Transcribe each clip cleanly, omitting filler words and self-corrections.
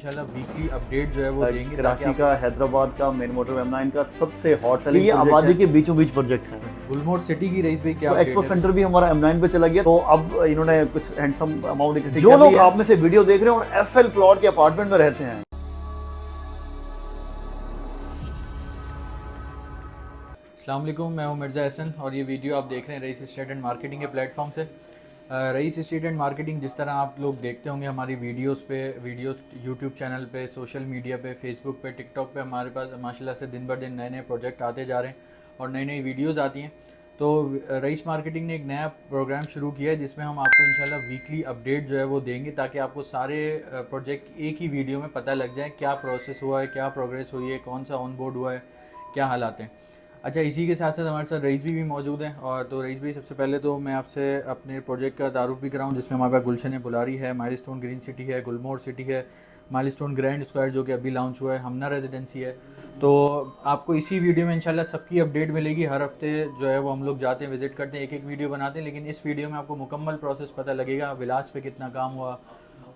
इंशाल्लाह weekly update जो है वो देंगे। कराची का, हैदराबाद का, मेन मोटर M9 का सबसे हॉट सेलिंग ये आबादी के बीचों बीच प्रोजेक्ट है। गुलमोहर सिटी की रईस भाई क्या तो एक्सपो सेंटर भी हमारा M9 पे चला गया, तो अब इन्होंने कुछ हैंडसम अमाउंट इकट्ठी जो लोग आप में से वीडियो देख रहे हैं और एफएल प्लॉट के अपार्टमेंट में रहते हैं। अस्सलाम वालेकुम, मैं हूं मिर्ज़ा हसन और ये वीडियो आप देख रहे हैं रईस एस्टेट एंड मार्केटिंग के प्लेटफॉर्म से। रईस एस्टेट एंड मार्केटिंग जिस तरह आप लोग देखते होंगे हमारी वीडियोस यूट्यूब चैनल पे, सोशल मीडिया पे, फेसबुक पे, टिकटॉक पे हमारे पास माशाल्लाह से दिन ब दिन नए नए प्रोजेक्ट आते जा रहे हैं और नई नई वीडियोस आती हैं। तो रईस मार्केटिंग ने एक नया प्रोग्राम शुरू किया है जिसमें हम आपको इंशाल्लाह वीकली अपडेट जो है वो देंगे, ताकि आपको सारे प्रोजेक्ट एक ही वीडियो में पता लग जाए क्या प्रोसेस हुआ है, क्या प्रोग्रेस हुई है, कौन सा ऑन बोर्ड हुआ है, क्या हालात हैं। अच्छा, इसी के साथ साथ हमारे साथ रईस भी मौजूद हैं। और तो रईस भाई, सबसे पहले तो मैं आपसे अपने प्रोजेक्ट का तारुफ भी कराऊं, जिसमें हमारे पास गुलशन बुलारी है, माइलस्टोन ग्रीन सिटी है, गुलमोहर सिटी है, माइलस्टोन ग्रैंड स्क्वायर जो कि अभी लॉन्च हुआ है, हमना रेजिडेंसी है। तो आपको इसी वीडियो में इंशाल्लाह सबकी अपडेट मिलेगी। हर हफ्ते जो है वो हम लोग जाते हैं, विजिट करते हैं, एक एक वीडियो बनाते हैं, लेकिन इस वीडियो में आपको मुकम्मल प्रोसेस पता लगेगा, विलास पे कितना काम हुआ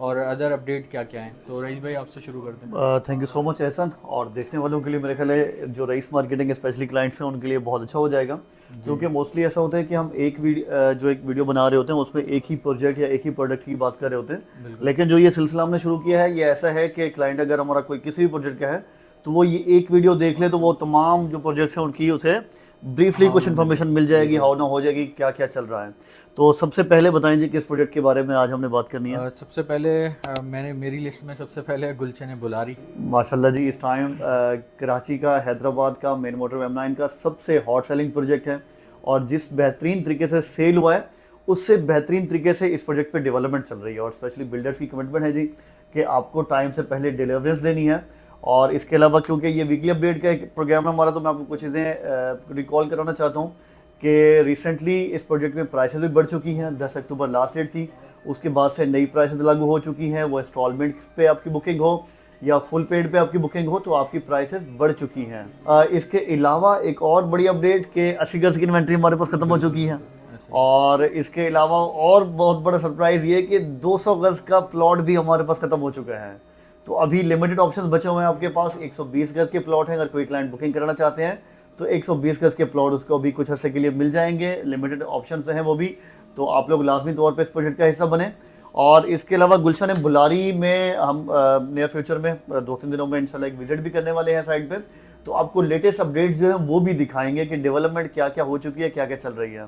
और अदर अपडेट क्या क्या हैं। तो रईस भाई, आपसे शुरू करते हैं। Thank you so much Ehsan. और देखने वालों के लिए मेरे ख्याल है जो रईस मार्केटिंग स्पेशली क्लाइंट्स हैं उनके लिए बहुत अच्छा हो जाएगा, क्योंकि मोस्टली ऐसा होता है कि हम एक वीडियो बना रहे होते हैं उसमें एक ही प्रोजेक्ट या एक ही प्रोडक्ट की बात कर रहे होते हैं। लेकिन जो ये सिलसिला हमने शुरू किया है ये ऐसा है कि क्लाइंट अगर हमारा कोई किसी भी प्रोजेक्ट का है तो वो ये एक वीडियो देख ले तो वो तमाम जो प्रोजेक्ट्स हैं उनकी उसे ब्रीफली कुछ इन्फॉर्मेशन मिल जाएगी, हाउ ना हो जाएगी, क्या क्या चल रहा है। तो सबसे पहले बताएं जी किस प्रोजेक्ट के बारे में आज हमने बात करनी है। सबसे पहले मेरी लिस्ट में सबसे पहले है गुलशन बुलारी। माशाल्लाह जी, इस टाइम कराची का, हैदराबाद का, मेन मोटर M9 का सबसे हॉट सेलिंग प्रोजेक्ट है और जिस बेहतरीन तरीके से सेल हुआ है उससे बेहतरीन तरीके से इस प्रोजेक्ट पे डेवलपमेंट चल रही है। और स्पेशली बिल्डर्स की कमिटमेंट है जी कि आपको टाइम से पहले डिलीवरेंस देनी है। और इसके अलावा क्योंकि ये वीकली अपडेट का एक प्रोग्राम है हमारा, तो मैं आपको कुछ चीज़ें रिकॉल कराना चाहता हूँ कि रिसेंटली इस प्रोजेक्ट में प्राइसेस भी बढ़ चुकी हैं। 10 अक्टूबर लास्ट डेट थी, उसके बाद से नई प्राइसेस लागू हो चुकी हैं। वो इंस्टॉलमेंट पे आपकी बुकिंग हो या फुल पेड पे आपकी बुकिंग हो तो आपकी प्राइसेस बढ़ चुकी हैं। इसके अलावा एक और बड़ी अपडेट कि 80 गज की इन्वेंट्री हमारे पास ख़त्म हो चुकी है। और इसके अलावा और बहुत बड़ा सरप्राइज़ ये कि 200 गज का प्लॉट भी हमारे पास ख़त्म हो चुका है। तो अभी लिमिटेड ऑप्शंस बचे हुए हैं आपके पास। 120 गज के प्लॉट हैं, अगर कोई क्लाइंट बुकिंग कराना चाहते हैं तो 120 गज के प्लॉट उसको अभी कुछ अर्से के लिए मिल जाएंगे। लिमिटेड ऑप्शंस हैं वो भी, तो आप लोग लाजमी तौर पे इस प्रोजेक्ट का हिस्सा बने। और इसके अलावा गुलशन बुलारी में हम नियर फ्यूचर में 2-3 दिनों में इंशाल्लाह एक विजिट भी करने वाले हैं साइट पे, तो आपको लेटेस्ट अपडेट्स जो हैं वो भी दिखाएंगे कि डेवलपमेंट क्या क्या हो चुकी है, क्या क्या चल रही है।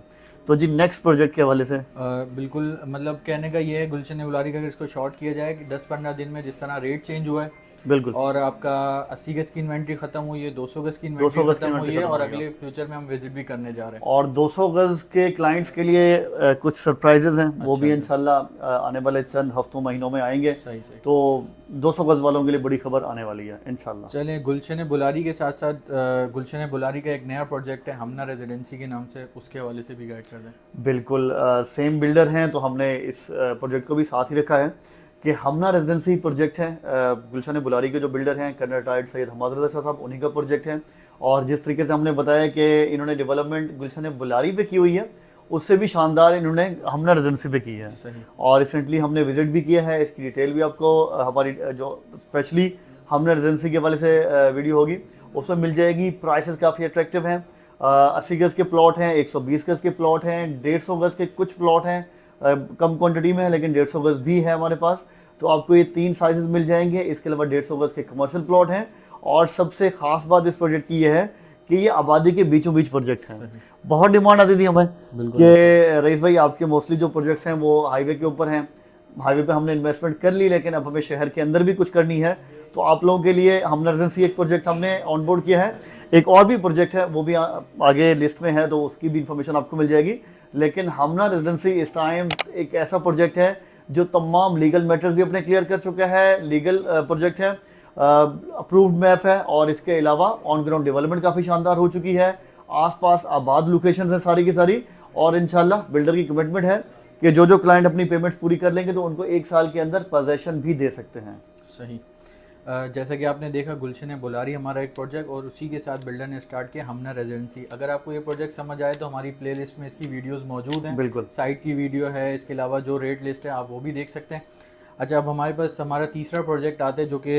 तो जी नेक्स्ट प्रोजेक्ट के हवाले से बिल्कुल, मतलब कहने का ये है गुलशन बुलारी का, अगर इसको शॉर्ट किया जाए कि 10-15 दिन में जिस तरह रेट चेंज हुआ है, बिल्कुल, और आपका 80 गज की इन्वेंट्री खत्म हुई है, 200 गज की इन्वेंट्री खत्म हुई है, और अगले फ्यूचर में हम विजिट भी करने जा रहे हैं। और 200 गज के क्लाइंट्स के लिए कुछ सरप्राइजेज हैं, वो भी इंशाल्लाह आने वाले चंद हफ्तों महीनों में आएंगे। सही। तो 200 गज वालों के लिए बड़ी खबर आने वाली है इंशाल्लाह। चलें, गुलशन बुलारी के साथ साथ गुलशन बुलारी का एक नया प्रोजेक्ट है हमना रेजिडेंसी के नाम से, उसके हवाले से भी गाइड कर दें। बिल्कुल, सेम बिल्डर हैं तो हमने इस प्रोजेक्ट को भी साथ ही रखा है कि हमना रेजिडेंसी प्रोजेक्ट है। गुलशन बुलारी के जो बिल्डर हैं कर्नल रिटायर्ड सैयद हमाद रज़ा शाह साहब, उन्हीं का प्रोजेक्ट है। और जिस तरीके से हमने बताया कि इन्होंने डेवलपमेंट गुलशन बुलारी पे की हुई है, उससे भी शानदार इन्होंने हमना रेजिडेंसी पे की है। और रिसेंटली हमने विजिट भी किया है, इसकी डिटेल भी आपको हमारी जो स्पेशली हमना रेजिडेंसी के वाले से वीडियो होगी उसमें मिल जाएगी। प्राइसेस काफ़ी अट्रैक्टिव हैं। 80 गज के प्लॉट हैं, 120 गज के प्लॉट हैं, 150 गज के कुछ प्लॉट हैं, कम क्वांटिटी में है लेकिन 150 गज भी है हमारे पास। तो आपको ये 3 साइजेस मिल जाएंगे। इसके अलावा 150 गज के कमर्शियल प्लॉट हैं। और सबसे ख़ास बात इस प्रोजेक्ट की ये है कि ये आबादी के बीचों बीच प्रोजेक्ट है। बहुत डिमांड आती थी हमें कि रईस भाई आपके मोस्टली जो प्रोजेक्ट्स हैं वो हाईवे के ऊपर हैं, हाईवे पे हमने इन्वेस्टमेंट कर ली लेकिन अब हमें शहर के अंदर भी कुछ करनी है। तो आप लोगों के लिए हमना रेजिडेंसी एक प्रोजेक्ट हमने ऑन बोर्ड किया है। एक और भी प्रोजेक्ट है, वो भी आगे लिस्ट में है, तो उसकी भी इंफॉर्मेशन आपको मिल जाएगी। लेकिन हमना रेजिडेंसी इस टाइम एक ऐसा प्रोजेक्ट है जो तमाम लीगल मैटर्स भी अपने क्लियर कर चुका है। लीगल प्रोजेक्ट है, अप्रूव्ड मैप है, और इसके अलावा ऑन ग्राउंड डेवलपमेंट काफ़ी शानदार हो चुकी है। आसपास आबाद लोकेशंस हैं सारी की सारी। और इंशाल्लाह बिल्डर की कमिटमेंट है कि जो क्लाइंट अपनी पेमेंट्स पूरी कर लेंगे तो उनको 1 साल के अंदर पोजेशन भी दे सकते हैं। सही। जैसा कि आपने देखा, गुलशन बुलारी हमारा एक प्रोजेक्ट, और उसी के साथ बिल्डर ने स्टार्ट किया हमना रेजिडेंसी। अगर आपको ये प्रोजेक्ट समझ आए तो हमारी प्लेलिस्ट में इसकी वीडियोस मौजूद हैं। बिल्कुल, साइट की वीडियो है, इसके अलावा जो रेट लिस्ट है आप वो भी देख सकते हैं। अच्छा, अब हमारे पास हमारा तीसरा प्रोजेक्ट आता है जो कि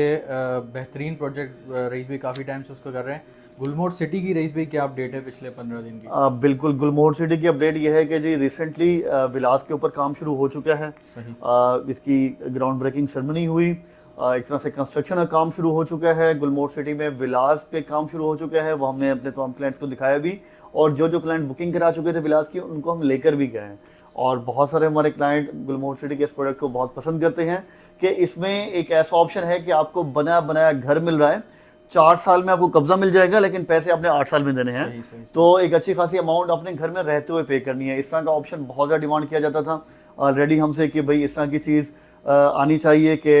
बेहतरीन प्रोजेक्ट रईस भाई काफ़ी टाइम से उसको कर रहे हैं। गुलमोहर सिटी की रईस भाई क्या अपडेट है पिछले 15 दिन की? बिल्कुल, गुलमोहर सिटी की अपडेट ये है कि जी रिसेंटली विलास के ऊपर काम शुरू हो चुका है। सही। इसकी ग्राउंड ब्रेकिंग सेरेमनी हुई। एक तरह से कंस्ट्रक्शन का काम शुरू हो चुका है। गुलमोहर सिटी में विलास पे काम शुरू हो चुका है, वो हमने अपने तमाम क्लाइंट्स को दिखाया भी, और जो जो क्लाइंट बुकिंग करा चुके थे विलास की उनको हम लेकर भी गए हैं। और बहुत सारे हमारे क्लाइंट गुलमोहर सिटी के इस प्रोडक्ट को बहुत पसंद करते हैं कि इसमें एक ऐसा ऑप्शन है कि आपको बना बनाया घर मिल रहा है। 4 साल में आपको कब्जा मिल जाएगा, लेकिन पैसे आपने 8 साल में देने हैं। सही, सही। तो एक अच्छी खासी अमाउंट अपने घर में रहते हुए पे करनी है। इस तरह का ऑप्शन बहुत ज़्यादा डिमांड किया जाता था ऑलरेडी हमसे कि भाई इस तरह की चीज़ आनी चाहिए कि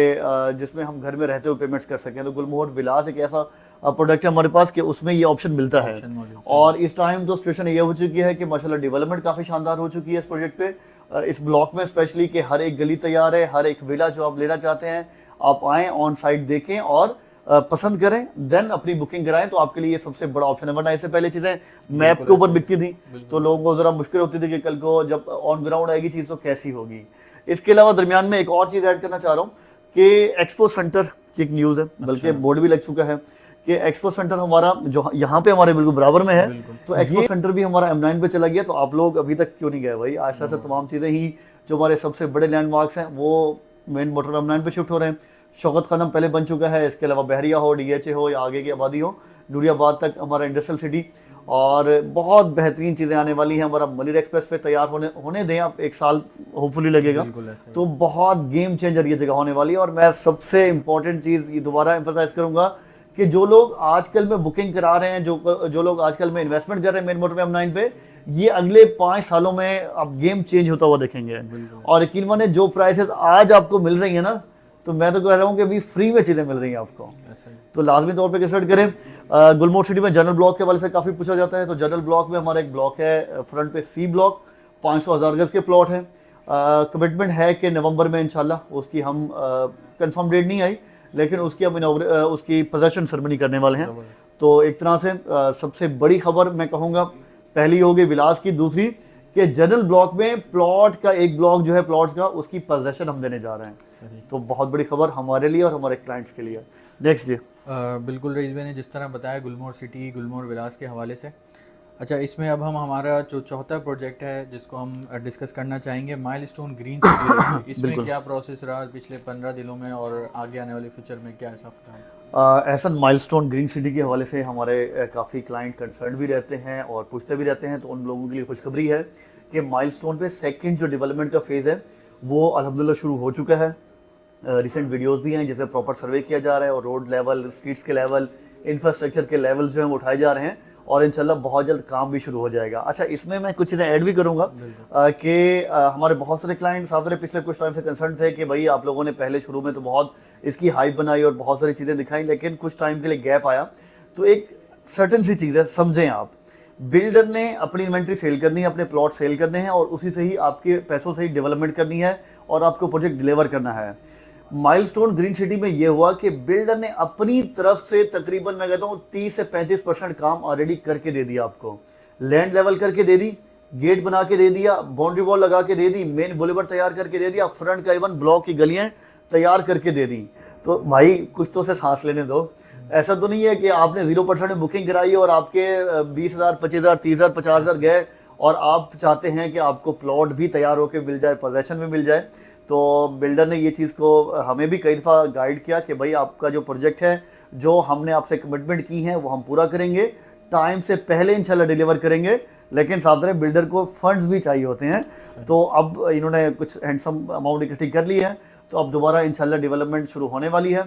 जिसमें हम घर में रहते हुए पेमेंट्स कर सकें। तो गुलमोहर विलास एक ऐसा प्रोडक्ट है हमारे पास कि उसमें ये ऑप्शन मिलता है। और इस टाइम तो सिचुएशन ये हो चुकी है कि माशाल्लाह डेवलपमेंट काफ़ी शानदार हो चुकी है इस प्रोजेक्ट पे, इस ब्लॉक में स्पेशली, कि हर एक गली तैयार है, हर एक विला जो आप लेना चाहते हैं आप आएँ, ऑन साइट देखें और पसंद करें, देन अपनी बुकिंग कराएं। तो आपके लिए ये सबसे बड़ा ऑप्शन है। वरना इससे पहले चीज़ें मैप के ऊपर बिकती थी तो लोगों को ज़रा मुश्किल होती थी कि कल को जब ऑन ग्राउंड आएगी चीज़ तो कैसी होगी। इसके अलावा दरमियान में एक और चीज़ ऐड करना चाह रहा हूँ कि एक्सपो सेंटर की एक न्यूज़ है, बल्कि बोर्ड भी लग चुका है कि एक्सपो सेंटर हमारा जो यहाँ पे हमारे बिल्कुल बराबर में है, तो एक्सपो सेंटर भी हमारा M9 पे चला गया। तो आप लोग अभी तक क्यों नहीं गए भाई? ऐसा ऐसा तमाम चीज़ें ही जो हमारे सबसे बड़े लैंडमार्क्स हैं वो मेन मोटर M9 पे शिफ्ट हो रहे हैं। शौकत खानम पहले बन चुका है, इसके अलावा बहरिया हो, DHA हो या आगे की आबादी हो, नूरियाबाद तक हमारा इंडस्ट्रियल सिटी, और बहुत बेहतरीन चीज़ें आने वाली हैं। हमारा मलिर एक्सप्रेस पे तैयार होने दें आप, 1 साल होपफुली लगेगा, तो बहुत गेम चेंजर ये जगह होने वाली है। और मैं सबसे इम्पोर्टेंट चीज़ ये दोबारा एम्फसाइज करूँगा कि जो लोग आजकल में बुकिंग करा रहे हैं, जो लोग आजकल में इन्वेस्टमेंट कर रहे हैं मेन मोटर M9 पे, ये अगले 5 सालों में आप गेम चेंज होता हुआ देखेंगे। और यकीन माने जो प्राइसेस आज आपको मिल रही है ना, तो मैं तो कह रहा हूँ कि अभी फ्री में चीज़ें मिल रही हैं आपको, तो लाजमी तौर पे कंसिडर करें। गुलमोहर सिटी में जनरल ब्लॉक के वाले से काफ़ी पूछा जाता है, तो जनरल ब्लॉक में हमारा एक ब्लॉक है फ्रंट पे C ब्लॉक, 500,000 गज के प्लॉट है। कमिटमेंट है कि नवंबर में इंशाल्लाह, उसकी हम कंफर्म डेट नहीं आई, लेकिन उसकी हम उसकी पोजेसन सेरेमनी करने वाले हैं। तो एक तरह से सबसे बड़ी खबर मैं कहूँगा पहली होगी विलास की, दूसरी कि जनरल ब्लॉक में प्लॉट का एक ब्लॉक जो है प्लॉट्स का, उसकी पोजेसन हम देने जा रहे हैं। तो बहुत बड़ी खबर हमारे लिए और हमारे क्लाइंट्स के लिए। नेक्स्ट डे बिल्कुल रईस भाई ने जिस तरह बताया गुलमोहर सिटी, गुलमोहर विलास के हवाले से। अच्छा, इसमें अब हम हमारा जो चौथा प्रोजेक्ट है जिसको हम डिस्कस करना चाहेंगे, माइलस्टोन ग्रीन सिटी। इसमें क्या प्रोसेस रहा पिछले 15 दिनों में और आगे आने वाले फ्यूचर में क्या ऐसा होता है? ऐसा माइलस्टोन ग्रीन सिटी के हवाले से हमारे काफ़ी क्लाइंट कंसर्न भी रहते हैं और पूछते भी रहते हैं। तो उन लोगों के लिए खुशखबरी है कि माइलस्टोन पे सेकंड जो डेवलपमेंट का फेज़ है वो अल्हम्दुलिल्लाह शुरू हो चुका है। रिसेंट वीडियोस भी हैं जिसमें प्रॉपर सर्वे किया जा रहा है और रोड लेवल, स्ट्रीट्स के लेवल, इंफ्रास्ट्रक्चर के लेवल जो हैं वो उठाए जा रहे हैं, और इंशाल्लाह बहुत जल्द काम भी शुरू हो जाएगा। अच्छा, इसमें मैं कुछ चीज़ें ऐड भी करूँगा कि हमारे बहुत सारे क्लाइंट्स साथ पिछले कुछ टाइम से कंसर्न थे कि भाई आप लोगों ने पहले शुरू में तो बहुत इसकी हाइप बनाई और बहुत सारी चीज़ें दिखाई, लेकिन कुछ टाइम के लिए गैप आया। तो एक सर्टन सी चीज़ है, समझें आप, बिल्डर ने अपनी इन्वेंट्री सेल करनी है, अपने प्लॉट सेल करने हैं, और उसी से ही आपके पैसों से ही डेवलपमेंट करनी है और आपको प्रोजेक्ट डिलीवर करना है। माइलस्टोन ग्रीन सिटी में यह हुआ कि बिल्डर ने अपनी तरफ से तकरीबन मैं कहता हूँ 30 से 35% काम ऑलरेडी करके दे दिया आपको। लैंड लेवल करके दे दी, गेट बना के दे दिया, बाउंड्री वॉल लगा के दे दी, मेन बुलेवर तैयार करके दे दिया, फ्रंट का इवन ब्लॉक की गलियाँ तैयार करके दे दी। तो भाई कुछ तो से सांस लेने दो। ऐसा तो नहीं है कि आपने 0% में बुकिंग कराई और आपके 20,000, 25,000, 30,000, 50,000 गए और आप चाहते हैं कि आपको प्लॉट भी तैयार होकर मिल जाए, पोजेसन में मिल जाए। तो बिल्डर ने ये चीज़ को हमें भी कई दफ़ा गाइड किया कि भाई आपका जो प्रोजेक्ट है, जो हमने आपसे कमिटमेंट की है वो हम पूरा करेंगे, टाइम से पहले इंशाल्लाह डिलीवर करेंगे, लेकिन साथ में बिल्डर को फंड्स भी चाहिए होते हैं। तो अब इन्होंने कुछ हैंडसम अमाउंट इकट्ठी कर ली है, तो अब दोबारा इंशाल्लाह डेवलपमेंट शुरू होने वाली है।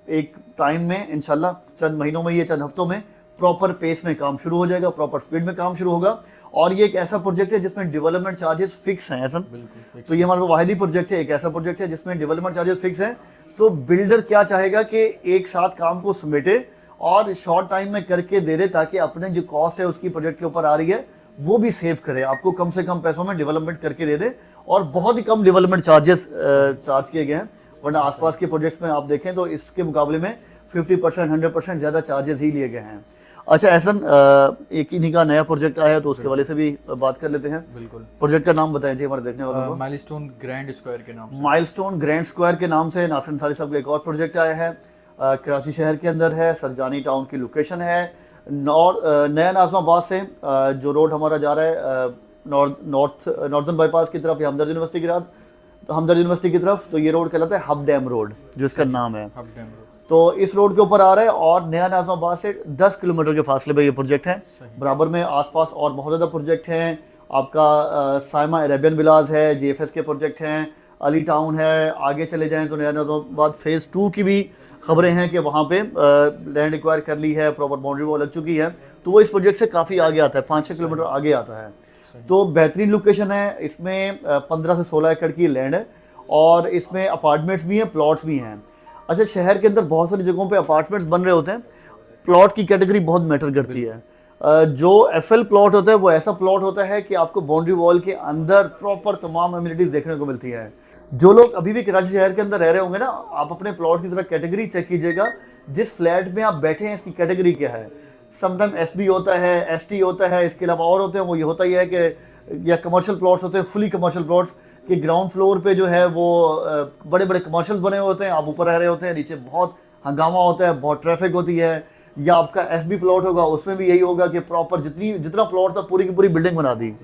एक टाइम में इंशाल्लाह चंद महीनों में, ये चंद हफ्तों में प्रॉपर पेस में काम शुरू हो जाएगा, प्रॉपर स्पीड में काम शुरू होगा। और ये एक ऐसा प्रोजेक्ट है जिसमें डेवलपमेंट चार्जेस फिक्स हैं। ऐसा तो ये हमारा वाहिदी प्रोजेक्ट है, एक ऐसा प्रोजेक्ट है जिसमें डेवलपमेंट चार्जेस फिक्स हैं। तो बिल्डर क्या चाहेगा कि एक साथ काम को समेटे और शॉर्ट टाइम में करके दे दे, ताकि अपने जो कॉस्ट है उसकी प्रोजेक्ट के ऊपर आ रही है वो भी सेव करे, आपको कम से कम पैसों में डेवलपमेंट करके दे दे। और बहुत ही कम डेवलपमेंट चार्जेस चार्ज किए गए हैं, वरना आसपास के प्रोजेक्ट्स में आप देखें तो इसके मुकाबले में 50%, 100% ज़्यादा चार्जेस ही लिए गए हैं। अच्छा एहसन, एक इन्हीं का नया प्रोजेक्ट आया है तो उसके वाले से भी बात कर लेते हैं। बिल्कुल। प्रोजेक्ट का नाम बताएं जी हमारे देखने वालों को। माइलस्टोन ग्रैंड स्क्वायर के नाम से। माइलस्टोन ग्रैंड स्क्वायर के नाम से नासिर अंसारी साहब का एक और प्रोजेक्ट आया है। कराची शहर के अंदर है, सरजानी टाउन की लोकेशन है। नया नाज़िमाबाद से जो रोड हमारा जा रहा है नॉर्दर्न बाईपास की तरफ या हमदर्द यूनिवर्सिटी की तरफ, तो ये रोड कहलाता है हब डैम रोड, जो इसका नाम है। Hub dam road. तो इस रोड के ऊपर आ रहा है और नया नाज़िमाबाद से 10 किलोमीटर के फासले पे ये प्रोजेक्ट है। बराबर में आसपास और बहुत ज़्यादा प्रोजेक्ट हैं। आपका साइमा अरेबियन विलाज है, जीएफएस के प्रोजेक्ट हैं, अली टाउन है। आगे चले जाएं तो नया नाज़िमाबाद फेज़ 2 की भी खबरें हैं कि वहाँ पे लैंड एक्वायर कर ली है, प्रॉपर बाउंड्री वॉल लग चुकी है। तो वो इस प्रोजेक्ट से काफ़ी आगे आता है, 5-6 किलोमीटर आगे आता है। तो बेहतरीन लोकेशन है। इसमें 15 से 16 एकड़ की लैंड है और इसमें अपार्टमेंट्स भी हैं, प्लॉट्स भी हैं। अच्छा, शहर के अंदर बहुत सारी जगहों पे अपार्टमेंट्स बन रहे होते हैं, प्लॉट की कैटेगरी बहुत मैटर करती है। जो एफएल प्लॉट होता है वो ऐसा प्लॉट होता है कि आपको बाउंड्री वॉल के अंदर प्रॉपर तमाम अम्यूनिटीज देखने को मिलती है। जो लोग अभी भी कराची शहर के अंदर रह रहे होंगे ना, आप अपने प्लॉट की जरा कैटेगरी चेक कीजिएगा, जिस फ्लैट में आप बैठे हैं इसकी कैटेगरी क्या है। समटाइम एसबी होता है, एसटी होता है, इसके अलावा और होते हैं। वो ये होता ही है कि या कमर्शियल प्लॉट्स होते हैं, फुली कमर्शियल प्लॉट्स कि ग्राउंड फ्लोर पे जो है वो बड़े बड़े कमर्शियल बने हुए होते हैं, आप ऊपर रह रहे होते हैं, नीचे बहुत हंगामा होता है, बहुत ट्रैफिक होती है। या आपका एसबी प्लॉट होगा, उसमें भी यही होगा कि प्रॉपर जितना प्लॉट था पूरी की पूरी बिल्डिंग बना दी,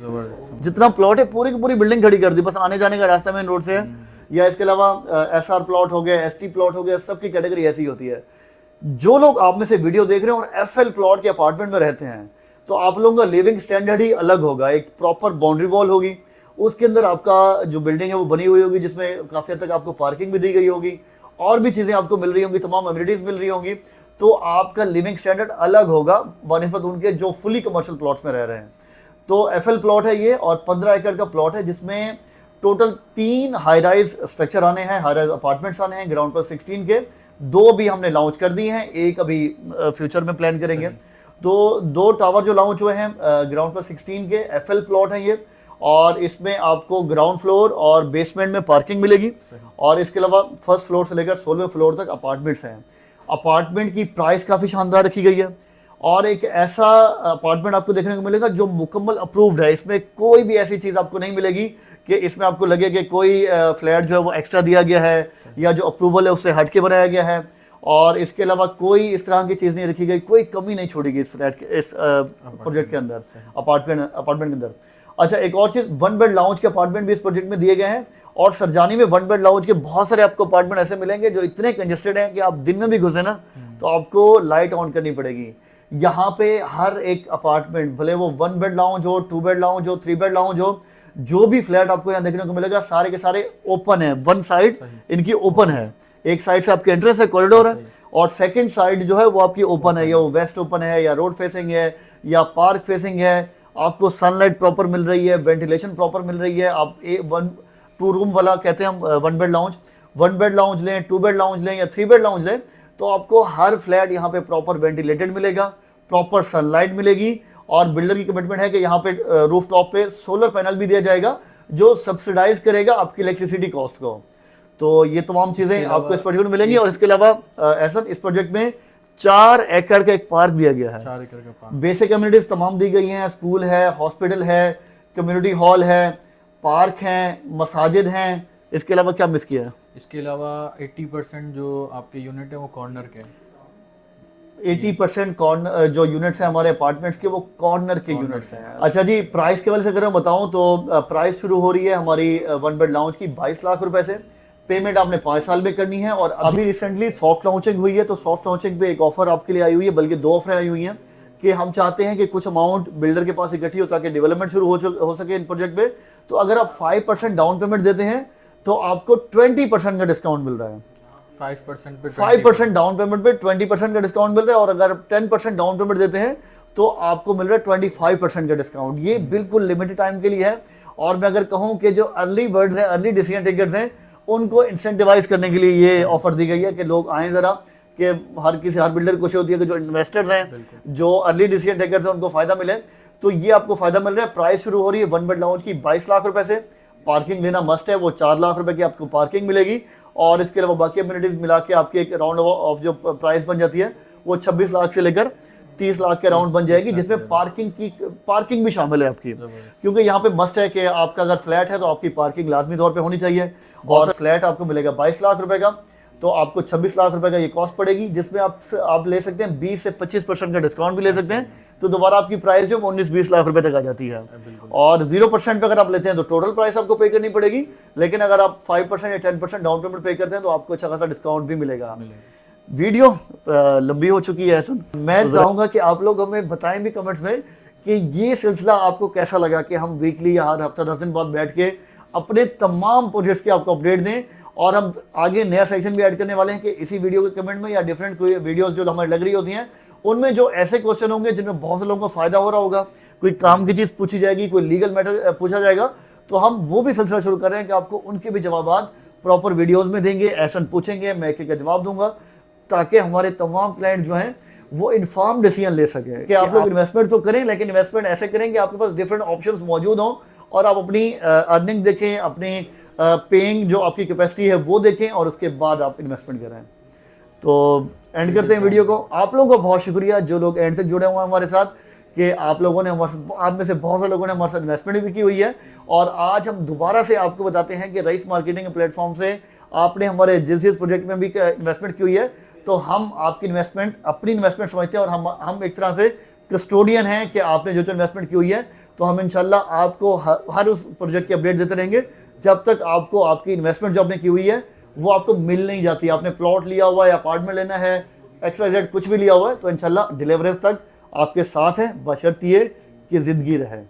जितना प्लॉट है पूरी की पूरी बिल्डिंग खड़ी कर दी, बस आने जाने का रास्ता मेन रोड से है। या इसके अलावा एसआर प्लॉट हो गया, एसटी प्लॉट हो गया, सबकी कैटेगरी ऐसी होती है। जो लोग आप में से वीडियो देख रहे हैं और एफएल प्लॉट के अपार्टमेंट में रहते हैं, तो आप लोगों का लिविंग स्टैंडर्ड ही अलग होगा। एक प्रॉपर बाउंड्री वॉल होगी, उसके अंदर आपका जो बिल्डिंग है वो बनी हुई होगी, जिसमें काफ़ी हद तक आपको पार्किंग भी दी गई होगी, और भी चीज़ें आपको मिल रही होंगी, तमाम अम्यूनिटीज़ मिल रही होंगी। तो आपका लिविंग स्टैंडर्ड अलग होगा बनिस्बत उनके जो फुली कमर्शियल प्लॉट्स में रह रहे हैं। तो एफएल प्लॉट है ये, और 15 एकड़ का प्लॉट है, जिसमें टोटल 3 हाई राइज स्ट्रक्चर आने हैं, हाई राइज अपार्टमेंट्स आने हैं ग्राउंड पर 16 के। 2 भी हमने लॉन्च कर दिए हैं, एक अभी फ्यूचर में प्लान करेंगे। तो 2 टावर जो लॉन्च हुए हैं ग्राउंड पर 16 के एफएल प्लॉट हैं ये, और इसमें आपको ग्राउंड फ्लोर और बेसमेंट में पार्किंग मिलेगी, और इसके अलावा फर्स्ट फ्लोर से लेकर 16वें फ्लोर तक अपार्टमेंट्स हैं। अपार्टमेंट की प्राइस काफ़ी शानदार रखी गई है, और एक ऐसा अपार्टमेंट आपको देखने को मिलेगा जो मुकम्मल अप्रूव्ड है। इसमें कोई भी ऐसी चीज़ आपको नहीं मिलेगी कि इसमें आपको लगे कि कोई फ्लैट जो है वो एक्स्ट्रा दिया गया है, या जो अप्रूवल है उससे हट के बनाया गया है। और इसके अलावा कोई इस तरह की चीज़ नहीं रखी गई, कोई कमी नहीं छोड़ी गई इस फ्लैट के, इस प्रोजेक्ट के अंदर, अपार्टमेंट के अंदर। अच्छा, एक और चीज़, 1 बेड लाउंज के अपार्टमेंट भी इस प्रोजेक्ट में दिए गए हैं। और सरजानी में 1 बेड लाउंज के बहुत सारे आपको अपार्टमेंट ऐसे मिलेंगे जो इतने कंजेस्टेड हैं कि आप दिन में भी घुसे ना तो आपको लाइट ऑन करनी पड़ेगी। यहाँ पे हर एक अपार्टमेंट, भले वो 1 बेड लाउंज हो, 2 बेड लाउंज हो, 3 बेड लाउंज हो, जो भी फ्लैट आपको यहाँ देखने को मिलेगा सारे के सारे ओपन है। 1 साइड इनकी ओपन है, एक साइड से आपके एंट्रेंस है, कॉरिडोर है, और सेकंड साइड जो है वो आपकी ओपन है, या वो वेस्ट ओपन है, या रोड फेसिंग है, या पार्क फेसिंग है। आपको सनलाइट प्रॉपर मिल रही है, वेंटिलेशन प्रॉपर मिल रही है। आप 2 रूम वाला कहते हैं हम 1 बेड लाउंज, 1 बेड लाउंज लें, 2 बेड लाउंज लें, या 3 बेड लाउंज लें, तो आपको हर फ्लैट यहाँ पे प्रॉपर वेंटिलेटेड मिलेगा, प्रॉपर सनलाइट मिलेगी। और बिल्डर की कमिटमेंट है कि यहाँ पे रूफ टॉप पे सोलर पैनल भी दिया जाएगा जो सब्सिडाइज करेगा आपकी इलेक्ट्रिसिटी कॉस्ट को। तो ये तमाम चीज़ें आपको इस प्रोजेक्ट में मिलेंगी। और इसके अलावा ऐसा इस प्रोजेक्ट में 4 एकड़ का एक पार्क दिया गया है। 4 एकड़ का पार्क, बेसिक कम्युनिटीज तमाम दी गई हैं, स्कूल है, हॉस्पिटल है, कम्युनिटी हॉल है, पार्क हैं, मसाजिद हैं। इसके अलावा क्या मिस किया है? इसके अलावा 80% जो आपके यूनिट है वो कॉर्नर के हैं। 80% कॉर्नर जो यूनिट्स हैं हमारे अपार्टमेंट्स के, वो कॉर्नर के यूनिट्स हैं। अच्छा जी, प्राइस के वाले से अगर मैं बताऊं तो प्राइस शुरू हो रही है हमारी 1 बेड लाउंज की 22 लाख रुपए से। पेमेंट आपने 5 साल में करनी है। और अभी रिसेंटली सॉफ्ट लॉन्चिंग हुई है, तो सॉफ्ट लॉन्चिंग पे एक ऑफर आपके लिए आई हुई है, बल्कि 2 ऑफरें आई हुई हैं कि हम चाहते हैं कि कुछ अमाउंट बिल्डर के पास इकट्ठी हो ताकि डेवलपमेंट शुरू हो सके इन प्रोजेक्ट पे। तो अगर आप 5% डाउन पेमेंट देते हैं तो आपको 20% का डिस्काउंट मिल रहा है। 5% डाउन पेमेंट पे 20% का डिस्काउंट मिल रहा है, और अगर 10% डाउन पेमेंट देते हैं तो आपको मिल रहा है 25% का डिस्काउंट। ये बिल्कुल लिमिटेड टाइम के लिए है। और मैं अगर कहूँ कि जो अर्ली बर्ड्स हैं, अर्ली डिसीजन टेकर्स हैं, उनको इंसेंटिवाइज करने के लिए ये ऑफर दी गई है कि लोग आएँ ज़रा, कि हर बिल्डर की कोशिश होती है कि जो इन्वेस्टर्स हैं, जो अर्ली डिसीजन टेकर्स हैं, उनको फायदा मिले। तो ये आपको फायदा मिल रहा है। प्राइस शुरू हो रही है 1 बेड लाउंज की 22 लाख रुपए से। पार्किंग लेना मस्ट है, वो 4 लाख रुपए की आपको पार्किंग मिलेगी। और इसके अलावा बाकी अम्यूनिटीज मिला के आपकी एक राउंड ऑफ जो प्राइस बन जाती है वो 26 लाख से लेकर 30 लाख के अराउंड बन जाएगी, जिसमें पार्किंग भी शामिल है आपकी, क्योंकि यहाँ पे मस्ट है कि आपका अगर फ्लैट है तो आपकी पार्किंग लाजमी तौर पे होनी चाहिए। और फ्लैट आपको मिलेगा 22 लाख रुपए का, तो आपको 26 लाख रुपए का ये कॉस्ट पड़ेगी, जिसमें आप ले सकते हैं 20 से 25% का डिस्काउंट भी ले सकते हैं, तो दोबारा आपकी प्राइस जो 19-20 लाख रुपए तक आ जाती है। और 0% पे अगर आप लेते हैं तो टोटल प्राइस आपको पे करनी पड़ेगी, लेकिन अगर आप 5% या 10% डाउन पेमेंट पे करते हैं तो आपको अच्छा खासा डिस्काउंट भी मिलेगा। वीडियो लंबी हो चुकी है ऐसा, मैं चाहूंगा कि आप लोग हमें बताएं भी कमेंट्स में कि ये सिलसिला आपको कैसा लगा, कि हम वीकली या हर हफ्ता 10 दिन बाद बैठ के अपने तमाम प्रोजेक्ट्स की आपको अपडेट दें। और हम आगे नया सेक्शन भी ऐड करने वाले हैं कि इसी वीडियो के कमेंट में या डिफरेंट कोई वीडियोस जो हमारी लग रही होती हैं, उनमें जो ऐसे क्वेश्चन होंगे जिनमें बहुत से लोगों को फायदा हो रहा होगा, कोई काम की चीज़ पूछी जाएगी, कोई लीगल मैटर पूछा जाएगा, तो हम वो भी सिलसिला शुरू कर रहे हैं कि आपको उनके भी जवाब प्रॉपर वीडियोज़ में देंगे, ऐसा पूछेंगे, मैं एक एक जवाब दूंगा, ताकि हमारे तमाम क्लाइंट जो हैं वो इन्फॉर्म डिसीजन ले सकें कि आप लोग इन्वेस्टमेंट तो करें, लेकिन इन्वेस्टमेंट ऐसे करें कि आपके पास डिफरेंट ऑप्शंस मौजूद हों और आप अपनी अर्निंग देखें, अपनी पेइंग जो आपकी कैपेसिटी है वो देखें और उसके बाद आप इन्वेस्टमेंट करें। तो एंड करते हैं वीडियो को। आप लोगों का बहुत शुक्रिया जो लोग एंड तक जुड़े हुए हैं हमारे साथ, कि आप लोगों ने आप में से बहुत सारे लोगों ने हमारे साथ इन्वेस्टमेंट भी की हुई है। और आज हम दोबारा से आपको बताते हैं कि रईस मार्केटिंग प्लेटफॉर्म से आपने हमारे जिस प्रोजेक्ट में भी इन्वेस्टमेंट की हुई है, तो हम आपकी इन्वेस्टमेंट अपनी इन्वेस्टमेंट समझते हैं और हम एक तरह से कस्टोडियन हैं कि आपने जो इन्वेस्टमेंट की हुई है, तो हम इंशाल्लाह आपको हर उस प्रोजेक्ट की अपडेट देते रहेंगे जब तक आपको आपकी इन्वेस्टमेंट जो आपने की हुई है वो आपको मिल नहीं जाती। आपने प्लॉट लिया हुआ है या अपार्टमेंट लेना है, XYZ कुछ भी लिया हुआ है, तो इंशाल्लाह डिलीवरेज तक आपके साथ है, बशर्त ये कि जिंदगी रहे।